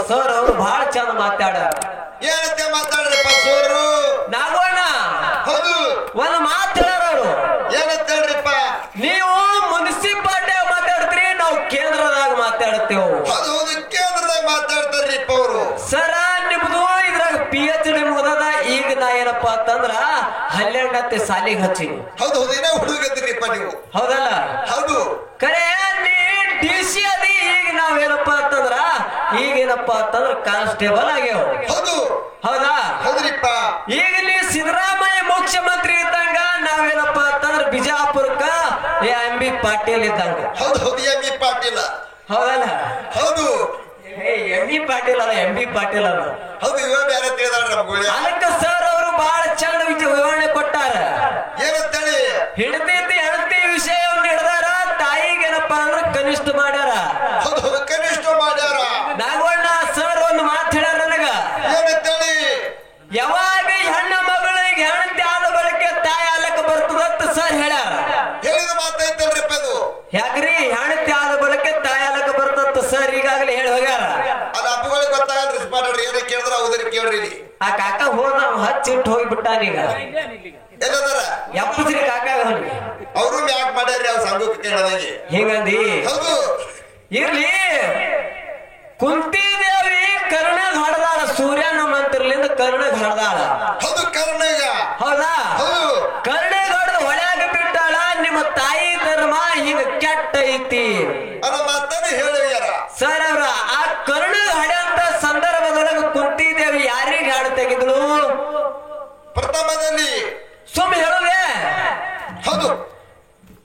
Sir ಅವರು ಬಹಳ ಚಂದ ಮಾತಾಡ್ಯಾರ. ಏನಂತೆ ಮಾತಾಡ್ರಪ್ಪ ಸೋರು? ನಾಗೋಣ ಹೌದು, ಒಂದು ಮಾತು ಹೇಳ್ಯಾರ ಅವರು. ಏನಂತ ಹೇಳ್ರಿಪ್ಪ? ನೀವು ಮುನ್ಸಿಪಾಲ್ಟಿ ಮಾತಾಡ್ತೀರಿ, ನಾವು ಕೇಂದ್ರದಾಗ ಮಾತಾಡ್ತೇವೆ. ಹೌದು ಹೌದು, ಕೇಂದ್ರದಾಗ ಮಾತಾಡ್ತಾರ್ರಿಪ್ಪ ಅವರು. ಸರ ನಿಮ್ದು ಇದ್ರಾಗ PhD ಮುಗ್ದದ. ಈಗ ನಾ ಏನಪ್ಪಾ ಅಂತಂದ್ರ 12ನೇ ಸಾಲಿಗೆ ಹಚ್ಚಿ. ಹೌದು ಹೌದು, ಏನೋ ಹುಡುಗದ್ರಿಪ್ಪ ನೀವು. ಹೌದಲ್ಲ? ಹೌದು, ಕರೆ ನೀ DC ಅದಿ. ಈಗ ನಾವೇನಪ್ಪಾ ಅಂತಂದ್ರ ಈಗೇನಪ್ಪಾ ಅಂತಂದ್ರ ಕಾನ್ಸ್ಟೇಬಲ್ ಆಗ್ಯಾವ. ಹೌದು ಹೌದಾ? ಹೌದ್ರಿಪ್ಪ. ಈಗ ನೀ ಸಿದ್ದರಾಮಯ್ಯ ಮುಖ್ಯಮಂತ್ರಿ ಇದ್ದಂಗ ನಾವೇನಪ್ಪಾ ಅಂತಂದ್ರ ಬಿಜಾಪುರಕ್ಕ MB ಪಾಟೀಲ್ ಇದ್ದಂಗ. ಹೌದು ಹೌದು, MB ಪಾಟೀಲ. ಹೌದಲ್ಲ? ಹೌದು, MB ಪಾಟೀಲ್ ಅಲ್ಲ, MB ಪಾಟೀಲ್ ಅಲ್ಲ. ಹೌದು, ಇವ ಬೇರೆ ತಿಳಿದಾರ ನಮ್ಗಳು. ಅದಕ್ಕೆ ಸರ್ ಅವರು ಬಹಳ ಚಂದ ವಿವರಣೆ ಕೊಟ್ಟಾರ. ಏನಂತೇಳಿ? ಹಿಡ್ದೈತಿ ಹೆಣ್ತಿ ವಿಷಯವನ್ನು ಹಿಡ್ದಾರ. ತಾಯಿಗೇನಪ್ಪಾ ಅಂದ್ರ ಕನಿಷ್ಠ ಮಾಡ್ಯಾರ. ಹೌದು ಹೌದು, ಕನಿಷ್ಠ ಮಾಡ್ಯಾರ. ನಾಗೋಣ ಸರ್ ಒಂದು ಮಾತು ಹೇಳ್ಯಾರ ನನಗ. ಏನಂತೇಳಿ? ಯಾವಾಗ ಹೆಣ್ಣ ಮಗಳಿಗೆ ಹೆಣ್ತಿ ಆದ ಬಳಿಕ ತಾಯಿ ಆಲಕ್ಕ ಬರ್ತದಂತ ಸರ್ ಹೇಳ್ಯಾರ. ಹೇಳಿದ ಮಾತೈತಲ್ರಿಪ್ಪ ಅದು. ಯಾಕ್ರಿ? ಹೆಣ್ತಿ ಆದ ಬಳಿಕ ತಾಯಿ ಆಲಕ್ಕ ಬರ್ತಂತ ಸರ್ ಈಗಾಗಲೇ ಹೇಳಿ ಹೋಗ್ಯಾರ. ಅದ ಅಪ್ಪಗಳಿಗೆ ಗೊತ್ತಾಗಲ್ರಿ ಮಾಡ್ರಿ. ಏನ ಕೇಳಿದ್ರ ಹೌದ್ರಿ ಕೇಳ್ರಿ. ಆ ಕಾಕ ಹೋದ ಹಚ್ಚಿಟ್ಟು ಹೋಗ್ಬಿಟ್ಟಾನೀಗ. ಎಲ್ಲದಾರ ಎಪ್ಪಸ್ರಿ ಕಾಕ ಅವರು ಮ್ಯಾಕ್ ಮಾಡ್ಯಾರ್ರಿ ಅವ್ರ ಸಂಘಕ್ಕೆ ಕೇಳದಂಗೆ. ಹಿಂಗಂದಿ? ಹೌದು, ಇರ್ಲಿ. ಕುಂತಿದೇವಿ ಕರ್ಣಗ್ ಹಡ್ದಾಳ. ಸೂರ್ಯನ ಮಂತ್ರಲಿಂದ ಕರ್ಣಗ್ ಹಡ್ದಾಳ. ಹೌದು, ಕರ್ಣಗ. ಹೌದಾ? ಹೌದು, ಕರ್ಣಗ್ ಹೊಡೆದು ಹೊಳ್ಯಾಗ ಬಿಟ್ಟಾಳ. ನಿಮ್ಮ ತಾಯಿ ಧರ್ಮ ಈಗ ಕೆಟ್ಟ ಐತಿ ಅದ ಮಾತನ್ನ ಹೇಳ್ಯಾರ ಸರ್ ಅವ್ರ. ಆ ಕರ್ಣಗ್ ಹಡೆಯಂತ ಸಂದರ್ಭದೊಳಗೆ ಕುಂತಿದೇವಿ ಯಾರಿಗೆ ಹಾಡು ತೆಗೆದಳು? ಪ್ರಥಮದಲ್ಲಿ ಸುಮ್ ಹೇಳುವೆ. ಹೌದು,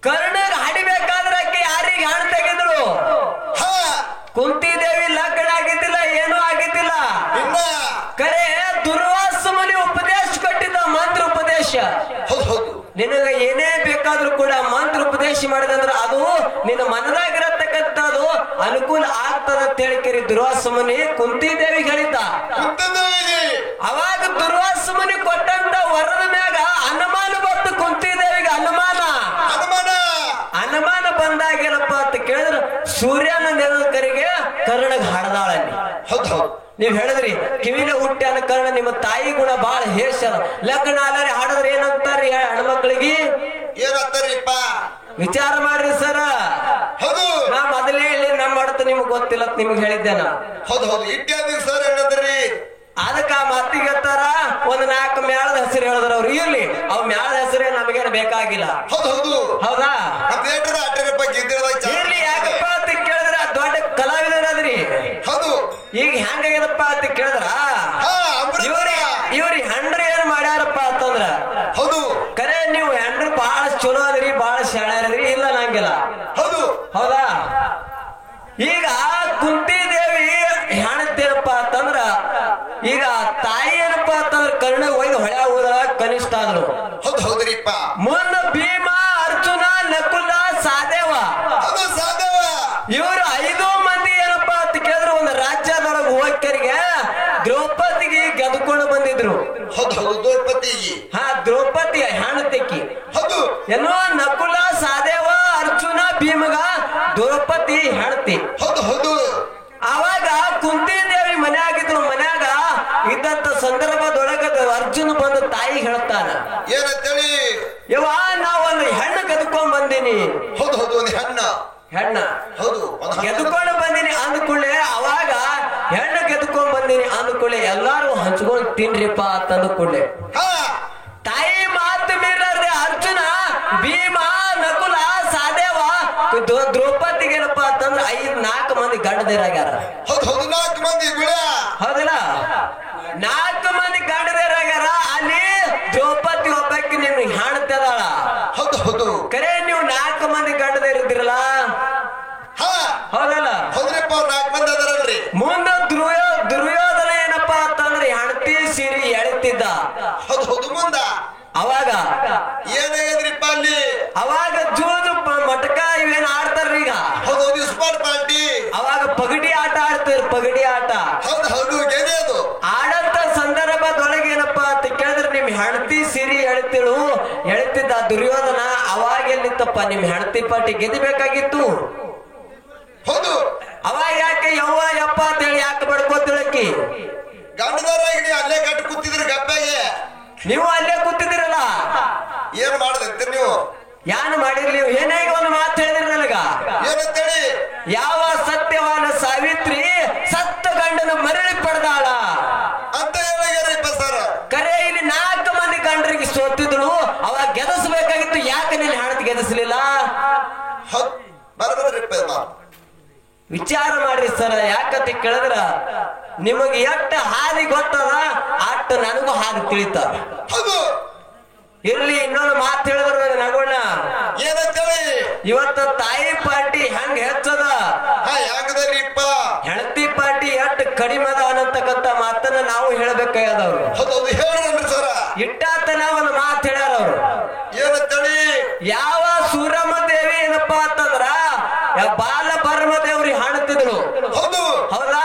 ಕರ್ಣಗ್ ಹಡಿಬೇಕಾದ್ರೆ ಆಕೆ ಯಾರಿಗೆ ಹಾಡು ತೆಗೆದಳು? ಹಾ, ಕುಂತಿದೇವಿ ಲಗ್ನ ಆಗಿದ್ದಿಲ್ಲ, ಏನೂ ಆಗಿದ್ದಿಲ್ಲ. ಇನ್ನ ಕರೆ ದುರ್ವಾಸ ಮುನಿ ಉಪದೇಶ ಕೊಟ್ಟಿದ್ದ, ಮಂತ್ರ ಉಪದೇಶ. ಹೌದು ಹೌದು, ನಿನಗ ಏನೇ ಬೇಕಾದ್ರೂ ಕೂಡ ಮಂತ್ರ ಉಪದೇಶ ಮಾಡಿದಂದ್ರ ಅದು ನಿನ್ನ ಮನದಾಗಿರತಕ್ಕಂಥದ್ದು ಅನುಕೂಲ ಆಗ್ತದ ಅಂತ ಹೇಳಿಕರಿ ದುರ್ವಾಸ ಮುನಿ ಕುಂತಿದೇವಿಗೆ ಹೇಳಿದ್ದ. ಅವಾಗ ದುರ್ವಾಸ ಮುನಿ ಕೊಟ್ಟಂತ ವರದ ಮ್ಯಾಗ ಅನುಮಾನ ಬಂತು ಕುಂತಿದೇವಿಗೆ. ಅನುಮಾನ ಬಂದಾಗ ಏನಪ್ಪ ಅಂತ ಕೇಳಿದ್ರ ಸೂರ್ಯನ ನೆನಕರಿಗೆ ಕರ್ಣಗ್ ಹಾಡದಾಳಲ್ಲಿ. ಹೌದು ಹೌದು, ನೀವ್ ಹೇಳಿದ್ರಿ ಕಿವಿನ ಹುಟ್ಟ್ಯಾನ ಕರ್ಣ. ನಿಮ್ಮ ತಾಯಿ ಗುಣ ಬಹಳ ಹೇಷ ಅದ. ಲಗ್ನ ಅಲ್ಲರಿ ಹಾಡದ್ರೆ ಏನಂತಾರಿ ಹೆಣ್ಮಕ್ಳಿಗೆ? ಏನಂತಾರಿಪ್ಪ? ವಿಚಾರ ಮಾಡ್ರಿ ಸರ. ಹೌದು, ನಾ ಮೊದಲೇ ಹೇಳಿ ನಮ್ಮ ಅರ್ಥ ನಿಮ್ಗೆ ಗೊತ್ತಿಲ್ಲ ಅಂತ ನಿಮ್ಗೆ ಹೇಳಿದ್ದೆ ನಾ. ಹೌದು ಹೌದು, ಇತ್ಯಾದಿ ಸರ್ ಏನಂದ್ರಿ? ಅದಕ್ಕ ಆ ಮಾತಿಗೆ ಹೇಳ್ತಾರ ಒಂದ್ 4 ಮ್ಯಾಳದ ಹೆಸರು ಹೇಳಿದ್ರ ಅವ್ರು. ಇರ್ಲಿ, ಅವ್ ಮ್ಯಾಳದ ಹೆಸರೇ ನಮಗೇನು ಬೇಕಾಗಿಲ್ಲ. ಹೌದು ಹೌದು, ಹೌದಾ? ಇರ್ಲಿ, ಯಾಕಪ್ಪ ಅಂತ ಕೇಳಿದ್ರ ದೊಡ್ಡ ಕಲಾವಿದರಾದ್ರಿ. ಹೌದು, ಈಗ ಹೆಂಗಾಗ್ಯದಪ್ಪ ಅಂತ ಕೇಳಿದ್ರ ಇವ್ರಿ ಹೆಂಡ್ರ ಏನ್ ಮಾಡ್ಯಾರಪ್ಪ ಅಂತಂದ್ರ, ಹೌದು ಕರೆ ನೀವು ಹೆಂಡ್ರು ಬಹಳ ಚಲೋ ಅದ್ರಿ, ಬಹಳ ಶಾಣ್ಯರದ್ರಿ. ಇಲ್ಲ ನಂಗಿಲ್ಲ. ಹೌದು, ಹೌದಾ? ಈಗ ಕುಂತಿದೇವಿ ಹೆಣ್ತೇನಪ್ಪ ಅಂತಂದ್ರ ಈಗ ತಾಯಿ ಏನಪ್ಪಾ ಅಂತಂದ್ರ ಕರ್ಣ ಒಯ್ದು ಹೊಳೆ ಹೋದ್ರ ಕನಿಷ್ಠ ಆದ್ರು. ಹೌದು ಹೌದ್ರಿಪ್ಪ. ಮುಂದ ಭೀಮ, ಅರ್ಜುನ, ನಕುಲ, ಸಹದೇವ ಇವರು 5 ಮಂದಿ ಏನಪ್ಪಾ ಅಂತ ಕೇಳಿದ್ರು ಒಂದು ರಾಜ್ಯದೊಳಗೆ ಹೋಗರಿಗೆ ದ್ರೌಪದಿಗೆ ಗೆದ್ಕೊಂಡು ಬಂದಿದ್ರು. ಹೌದು ಹೌದು, ದ್ರೌಪದಿ. ಹಾ, ದ್ರೌಪದಿ ಹೆಣ್ತೆಕ್ಕಿ. ಹೌದು, ಏನೋ ನಕುಲ, ಸಹದೇವ, ಅರ್ಜುನ, ಭೀಮಗ ದ್ರೌಪದಿ ಹೆಣ್ತಿ. ಹೌದು ಹೌದು, ಅವಾಗ ಕುಂತಿದೇವಿ ಮನ್ಯಾಗಿದ್ರು. ಮನ್ಯಾಗ ಇದ್ದಂತ ಸಂದರ್ಭದೊಳಗ ಅರ್ಜುನ ಬಂದು ತಾಯಿ ಹೇಳ್ತಾನ, ಏನಂತೇಳಿ? ಯವ್ವ ನಾವೊಂದು ಹೆಣ್ಣು ಗೆದ್ಕೊಂಡ್ ಬಂದೀನಿ. ಹೌದು ಹೌದು, ಒಂದು ಹೆಣ್ಣ. ಹೌದು, ಗೆದ್ಕೊಂಡು ಬಂದೀನಿ ಅಂದ್ಕೊಳ್ಳೆ. ಅವಾಗ ಹೆಣ್ಣು ಗೆದ್ಕೊಂಡ್ ಬಂದೀನಿ ಅಂದ್ಕೊಳ್ಳೆ ಎಲ್ಲಾರು ಹಂಚ್ಕೊಂಡು ತಿನ್ರಿಪ್ಪ ಅಂತ ಅಂದ್ಕೊಳ್ಳೆ. ತಾಯಿ ಮಾತು ಮೀರ್ರಿ ಅರ್ಜುನ, ಭೀಮ, ನಕುಲ, ಸಹದೇವ, ದ್ರೌಪದಿಗೆ ಏನಪ್ಪಾ ಅಂತಂದ್ರ 4 ಮಂದಿ ಗಂಡದೇರಾಗ್ಯಾರ. ಹೌದು ಹೌದು, 4 ಮಂದಿ. ಹೌದಿಲ್ಲ? 4 ಮಂದಿ ಗಂಡದೇರಾಗ್ಯಾರ. ಅಲ್ಲಿ ದ್ರೌಪದಿ ಒಬ್ಬಾಕಿ ನೀನು ಹಾಡ್ತದಾಳ. ಹೌದು ಹೌದು, ಕರೆ ನೀವು 4 ಮಂದಿ ಗಂಡದೇರಿದ್ದಿರಲ್ಲ. ಹೌದಲ್ಲ? ಹೌದ್ರಿಪ್ಪ, 4 ಮಂದಿ ಅದರಲ್ರಿ. ಮುಂದ ದುರ್ಯೋಧನ ಏನಪ್ಪಾ ಅಂತಂದ್ರೆ ಹೆಣ್ತಿ ಸೀರಿ ಎಳಿತಿದ್ದ. ಹೌದು ಹೌದು, ಮುಂದ ಅವಾಗ ಏನಾಗದ್ರಿಪ್ಪ ಅಲ್ಲಿ? ಅವಾಗ ಜೂಜು ಮಟಕ ಇವೇನ್ ಆಡ್ತಾರ್ರಿ ಈಗ. ಹೌದು ಹೌದು, ಸ್ಪಾಟ್ ಪಾರ್ಟಿ. ಅವಾಗ ಪಗಡಿ ಆಟ ಆಡ್ತೀರಿ, ಪಗಡಿ ಆಟ. ಹೌದು ಹೌದು, ಗೆದೆ ಅದು. ಆಡಂತ ಸಂದರ್ಭದೊಳಗೆ ಏನಪ್ಪಾ ಅಂತ ಕೇಳಿದ್ರೆ ನಿಮ್ ಹೆಣ್ತಿ ಸಿರಿ ಎಳಿತಿದ್ದ ದುರ್ಯೋಧನ. ಅವಾಗ ಎಲ್ಲಿತ್ತಪ್ಪ ನಿಮ್ ಹೆಣ್ತಿ ಪಾಟಿ ಗೆದಿಬೇಕಾಗಿತ್ತು. ಹೌದು, ಅವಾಗ ಯಾಕೆ ಯವ್ವ ಯಪ್ಪ ಅಂತ ಹೇಳಿ ಯಾಕೆ ಬಡ್ಕೋತ ನೀವು ಅಲ್ಲೇ ಕೂತಿದ್ದೀರಲ್ಲ, ಏನ್ ಮಾಡದಂತೀರಿ ನೀವು? ಯಾನು ಮಾಡಿರ್ಲಿ ನೀವು? ಏನಾಗಿ ಒಂದು ಮಾತು ಹೇಳಿದ್ರಿ ನನಗ, ಏನಂತೇಳಿ? ಯಾವ ಸತ್ಯವಾನ ಸಾವಿತ್ರಿ ಸತ್ತ ಗಂಡನ ಮರಳಿ ಪಡೆದಾಳ ಅಂತ ಹೇಳಿದ್ರಿಪ್ಪ ಸರ್. ಕರೆ ಇಲ್ಲಿ 4 ಮಂದಿ ಗಂಡರಿಗೆ ಸೋತಿದ್ರು, ಅವಾಗ ಗೆದಸ್ಬೇಕಾಗಿತ್ತು, ಯಾಕೆ ನೀನು ಹೆಣತಿ ಗೆದಸ್ಲಿಲ್ಲ? ಬರಬರಿಪ್ಪ ವಿಚಾರ ಮಾಡ್ರಿ ಸರ್. ಯಾಕಂತ ಕೇಳಿದ್ರ ನಿಮಗೆ ಎಷ್ಟ ಹಾದಿ ಗೊತ್ತದ ಅಷ್ಟ ನನಗೂ ಹಾದಿ ತಿಳಿತ. ಹೌದು. ಇರ್ಲಿ, ಇನ್ನೊಂದು ಮಾತು ಹೇಳಿದ್ರು ನಗೋಣ. ಏನಂತೇಳಿ? ಇವತ್ತ ತಾಯಿ ಪಾರ್ಟಿ ಹೆಂಗ್ ಹೆಚ್ಚದ, ಹೆಂಗದರಿಪ್ಪ ಹೆಂಡತಿ ಪಾರ್ಟಿ ಎಷ್ಟ್ ಕಡಿಮೆ ಅದ ಅನ್ನತಕ್ಕಂತ ಮಾತನ್ನ ನಾವು ಹೇಳ್ಬೇಕಾಗ್ಯದವ್ರು. ಹೌದೌದು, ಹೇಳ್ರಿ ಸರ. ಇಟ್ಟಾತನ ಒಂದು ಮಾತು ಹೇಳ್ಯಾರ ಅವ್ರು. ಏನಂತೇಳಿ? ಯಾವ ಸೂರಮ್ಮ ದೇವಿ ಏನಪ್ಪಾ ಅಂತಂದ್ರ ಬಾಲ ಭರಮದೇವ್ರಿಗೆ ಹಾಣುತ್ತಿದ್ರು. ಹೌದು. ಹೌದಾ?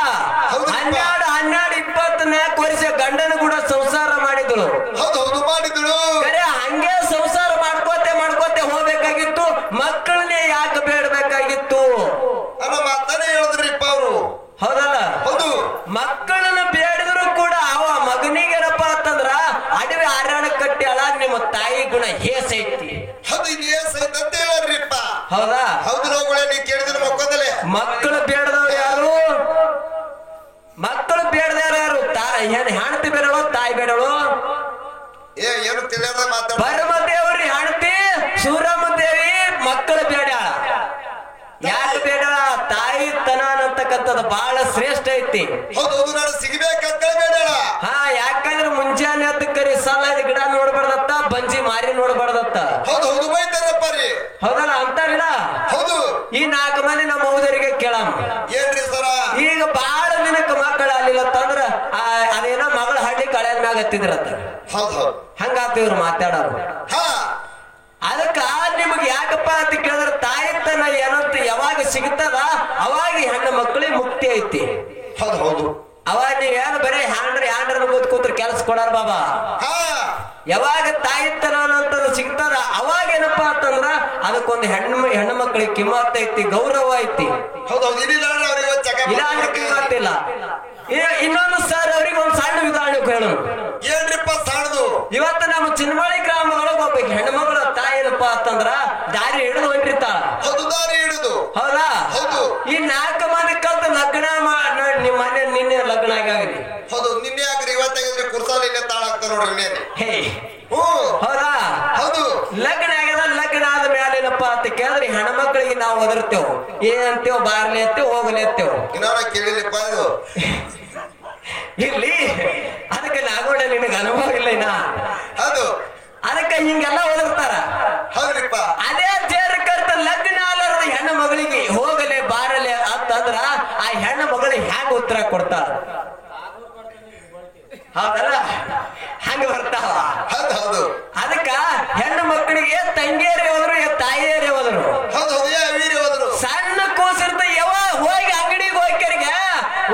12-24 ವರ್ಷ ಗಂಡನ ಕೂಡ ಸಂಸಾರ ಮಾಡಿದ್ರು. ಹೌದೌದು, ಮಾಡಿದ್ರು. ಕರೆ ಹಂಗೆ ಸಂಸಾರ ಮಾಡ್ಕೋತೆ ಹೋಗ್ಬೇಕಾಗಿತ್ತು, ಮಕ್ಕಳನ್ನೇ ಯಾಕೆ ಬೇಡಬೇಕಾಗಿತ್ತು ಅನ್ನೋ ಮಾತಾನೆ ಹೇಳಿದ್ರಿಪ್ಪ ಅವರು. ಹೌದಲ್ಲ? ಹೌದು. ಮಕ್ಕಳನ್ನ ಬೇಡಿದ್ರು ಕೂಡ ಅವ ಮಗನಿಗೇನಪ್ಪ ಅಂತಂದ್ರ ಅಡವಿ ಆರಾಣ ಕಟ್ಟ್ಯಾಳ, ನಿಮ್ಮ ತಾಯಿ ಗುಣ ಹೇಸೈತಿ. ಹೌದು, ಇದು ಏಸೈತೆ ಅಂತ ಹೇಳ್ರಿಪ್ಪ. ಹೌದಾ? ಹೌದು. ನೋವುಗಳೇ ನೀ ಕೇಳಿದ್ರೆ ಮಕ್ಕೊಂದಲೇ ಮಕ್ಕಳು ಬೇಡದವ್ರು ಯಾರು? ಮಕ್ಕಳು ಬೇಡದವ್ರು ಯಾರು? ಹೆಣ್ತಿ ಬೇಡಳು, ತಾಯಿ ಬೇಡಳು? ಏನು ತಿಳಿಯದ ಮಾತಾಡ. ಭರಮದೇವ್ರಿ ಹೆಣ್ತಿ ಸೂರಮ್ಮ ದೇವಿ ಮಕ್ಕಳು ಬೇಡ. ಯಾಕೆ ಬೇಡ? ತಾಯಿ ತನ ಅನ್ನತಕ್ಕಂಥದ್ದು ಬಹಳ ಶ್ರೇಷ್ಠ ಐತಿ. ಹೌದೌದು, ನಾನು ಸಿಗಬೇಕಂತ ಬೇಡ. ಹಾ, ಯಾಕಂದ್ರೆ ಮುಂಜಾನೆ ಕರಿ ಸಲ್ಲ ಗಿಡ ನೋಡ್ಬಾರ್ದತ್ತ, ಬಂಜಿ ಮಾರಿ ನೋಡ್ಬಾರ್ದತ್ತ. ಹೌದೌದು, ಬೈತಾರಪ್ಪ ರೀ. ಹೌದಲ್ಲ? ಅಂತಾರಿಲ್ಲ? ಹೌದು. ಈ 4 ಮಂದಿ ನಮ್ಮ ಹೌದರಿಗೆ ಕೇಳಮ್ಮ. ಏನ್ರಿ ಸರ? ಈಗ ಬಹಳ ದಿನಕ್ಕೆ ಮಕ್ಕಳು ಅಲ್ಲಿಲ್ಲತ್ತಂದ್ರ ಅದೇನೋ ಮಗಳ ಹಳ್ಳಿ ಕಳೆದ ಮ್ಯಾಗ ಹತ್ತಿದ್ರತ್ತ. ಹೌದು. ಹಂಗಾತಿವ್ರು ಮಾತಾಡೋರು. ಹಾ, ಅದಕ್ಕ ನಿಮಗೆ ಯಾಕಪ್ಪ ಅಂತ ಕೇಳಿದ್ರೆ ತಾಯಿತನ ಏನಂತ ಯಾವಾಗ ಸಿಗ್ತದ ಅವಾಗ ಹೆಣ್ಣು ಮಕ್ಕಳಿಗೆ ಮುಕ್ತಿ ಐತಿ. ಹೌದು ಹೌದು. ಅವಾಗ ನೀವೇನು ಬರೀ ಹ್ಯಾಂಡ್ರ ಕೂತ್ರೆ ಕೆಲಸ ಕೊಡಾರ ಬಾಬಾ. ಯಾವಾಗ ತಾಯಿತನ ಅನ್ನೋಂಥದ್ದು ಸಿಗ್ತದ ಅವಾಗ ಏನಪ್ಪಾ ಅಂತಂದ್ರ ಅದಕ್ಕೊಂದು ಹೆಣ್ಣು ಮಕ್ಕಳಿಗೆ ಕಿಮ್ಮತ್ ಐತಿ, ಗೌರವ ಐತಿ. ಹೌದೌದು, ಇಲ್ಲ ಅಂದ್ರೆ ಕಿಮ್ಮತ್ತಿಲ್ಲ. ಇನ್ನೊಂದು ಸರ್ ಅವ್ರಿಗೆ ಒಂದು ಸಣ್ಣ ಉದಾಹರಣೆ ಹೇಳೋಣ. ಏನ್ರಿಪ್ಪ ಸಣ್ಣದು? ಇವತ್ತು ನಮ್ಮ ಚಿನ್ಮಳಿ ಗ್ರಾಮದೊಳಗೆ ಒಬ್ಬ ಹೆಣ್ಮಗಳ ತಾಯಿ ಏನಪ್ಪಾ ಅಂತಂದ್ರ ದಾರಿ ಹಿಡಿದು ಹೊಂಟಿರ್ತಾಳ. ಹೌದು, ದಾರಿ ಹಿಡಿದು. ಹೌದಾ? ಹೌದು. ಈ 4 ಮಂದಿ ಕಲ್ತು ಲಗ್ನ ನಿಮ್ಮ ಮನೆ ನಿನ್ನೆ ಲಗ್ನ ಆಗಲಿ. ಹೌದು, ನಿನ್ನೆ ಆಗ್ರಿ ಇವತ್ತಾಗಿದ್ರೆ ಕುರ್ಸಾಲ ಇಲ್ಲೇ ತಾಳ ಆಗ್ತಾರ ನೋಡ್ರಿ. ಹೌದಾ? ಹೌದು. ಲಗ್ನ ಆಗ್ಯದ. ಲಗ್ನ ಆದ ಮೇಲೆ ಏನಪ್ಪಾ ಅಂತ ಕೇಳಿದ್ರೆ ಹೆಣ್ಮಕ್ಳಿಗೆ ನಾವು ಒದರ್ತೇವ್, ಏನಂತೇವ್, ಬಾರ್ಲಿ ಅಂತೇವ್, ಹೋಗಲಿ ಅಂತೇವ್. ಕೇಳಿಲ್ಲಪ್ಪ ಇದು. ಇರ್ಲಿ, ಅದಕ್ಕೆ ನಾಗೋಣ ನಿನಗೆ ಅನುಭವ ಇಲ್ಲ ಇನ್ನ. ಹೌದು. ಅದಕ್ಕೆ ಹಿಂಗೆಲ್ಲ ಒದರ್ತಾರ. ಹೌದ್ರಿಪ್ಪ. ಅದೇ ತೇರ ಕರ್ತ ಲಗ್ನ ಆಲಾರದ ಹೆಣ್ಣು ಮಗಳಿಗೆ ಹೋಗಲೆ ಬಾರಲೆ ಅಂತಂದ್ರ ಆ ಹೆಣ್ಣು ಮಗಳಿಗೆ ಹ್ಯಾಂಗ ಉತ್ತರ ಕೊಡ್ತಾರ? ಹೌದಲ್ಲ? ಹಂಗ ಬರ್ತಾವ. ಹೌದು ಹೌದು. ಅದಕ್ಕ ಹೆಣ್ಣು ಮಕ್ಕಳಿಗೆ ತಂಗಿಯರೇ ಹೋದ್ರು, ತಾಯಿಯರೇ ಹೋದ್ರು. ಹೌದು ಹೌದು, ಹೋದ್ರು. ಸಣ್ಣ ಕೂಸಿರ್ತ ಯಾವ ಹೋಗಿ ಅಂಗಡಿಗೆ ಹೋಗ್ಯರಿಗೆ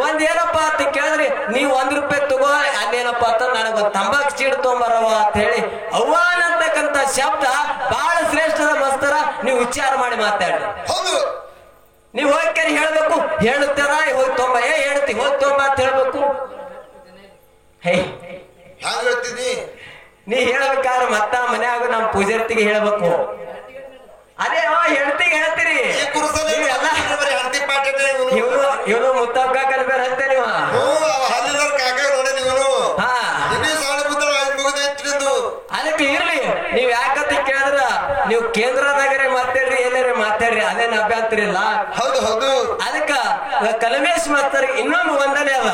ಒಂದ್ ಏನಪ್ಪಾ ಅಂತ ಕೇಳಿದ್ರಿ, ನೀವ್ ₹1 ತಗೋ, ಅಲ್ಲೇನಪ್ಪಾ ಅಂತ ನನಗೊಂದು ತಂಬಾಕ್ ಚೀಡ್ ತೊಗೊಂಬರವ ಅಂತ ಹೇಳಿ ಅವ್ವಾನ್ ಅಂತಕ್ಕಂತ ಶಬ್ದ ಬಹಳ ಶ್ರೇಷ್ಠದ ಮಸ್ತರ. ನೀವು ವಿಚಾರ ಮಾಡಿ ಮಾತಾಡಿ. ಹೌದು. ನೀವ್ ಹೋಗ್ಯಾರ ಹೇಳ್ಬೇಕು, ಹೇಳುತ್ತಾರ ಹೋಗಿ ತೊಂಬ, ಹೇಳ್ತಿ ಹೋಗಿ ತೊಂಬ ಅಂತ ಹೇಳ್ಬೇಕು. ಹ್ಯಾಂಗ ಹೇಳ್ತೀನಿ? ನೀ ಹೇಳ್ಬೇಕಾದ್ರೆ ಮತ್ತ ಮನ್ಯಾಗ ನಮ್ ಪೂಜಾರ್ತಿಗೆ ಹೇಳ್ಬೇಕು. ಅದೇ ಹೇಳ್ತಿಗೆ ಹೇಳ್ತೀರಿ. ಇವನು ಮುತ್ತಪ್ಪ ಕಲ್ಬೇರ ಅಂತ ನೀವು. ಅದಕ್ಕೆ ಇರ್ಲಿ, ನೀವ್ ಯಾಕಂತ ಕೇಳಿದ್ರ ನೀವು ಕೇಂದ್ರದಾಗರೆ ಮಾತಾಡ್ರಿ, ಎಲ್ಲಾರೆ ಮಾತಾಡ್ರಿ, ಅದೇನ್ ಅಭ್ಯಂತರ ಇಲ್ಲ. ಹೌದು ಹೌದು. ಅದಕ್ಕ ಕಲಮೇಶ್ ಮಾಸ್ತರ್ ಇನ್ನೊಂದು ವಂದನೆ ಅದ.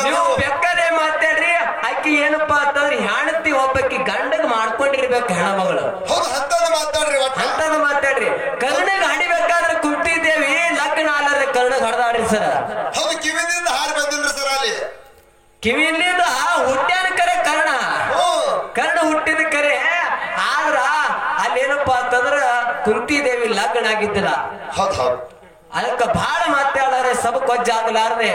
ನೀವು ಬೆಕ್ಕರೆ ಮಾತಾಡ್ರಿ. ಆಕಿ ಏನಪ್ಪಾ ಅಂತಂದ್ರೆ ಹೆಣ್ತಿ ಒಬ್ಬಕಿ ಗಂಡಗ್ ಮಾಡ್ಕೊಂಡಿರ್ಬೇಕು ಹೆಣ್ಮಗಳು. ಅಂತದ್ ಮಾತಾಡ್ರಿ. ಕರ್ಣಗ್ ಹಡಿಬೇಕಾದ್ರೆ ಕುಂತಿದ್ದೇವಿ, ಲಗ್ನ ಆಲಾದ್ರೆ ಕರ್ಣಗ್ ಹಡ್ದಾಡ್ರಿ ಸರ್. ಹೌದು, ಕಿವಿಯಿಂದ ಹಾರಿ ಬಂದಿಲ್ರಿ ಸರ್. ಅಲ್ಲಿ ಕಿವಿಯಿಂದ ಹುಟ್ಟ್ಯಾನ ಕರೆ ಕರ್ಣ ಹುಟ್ಟಿದ ಕರೆ. ಆದ್ರ ಅಲ್ಲೇನಪ್ಪಾ ಅಂತಂದ್ರ ಕುಂತಿದೇವಿ ಲಗ್ನ ಆಗಿದ್ದಿಲ್ಲ. ಹೌದು ಹೌದು. ಅದಕ್ಕ ಬಹಳ ಮಾತಾಡಾರೆ, ಸಬ್ ಕೊಜ್ಜ ಆಗಲಾರ್ದೆ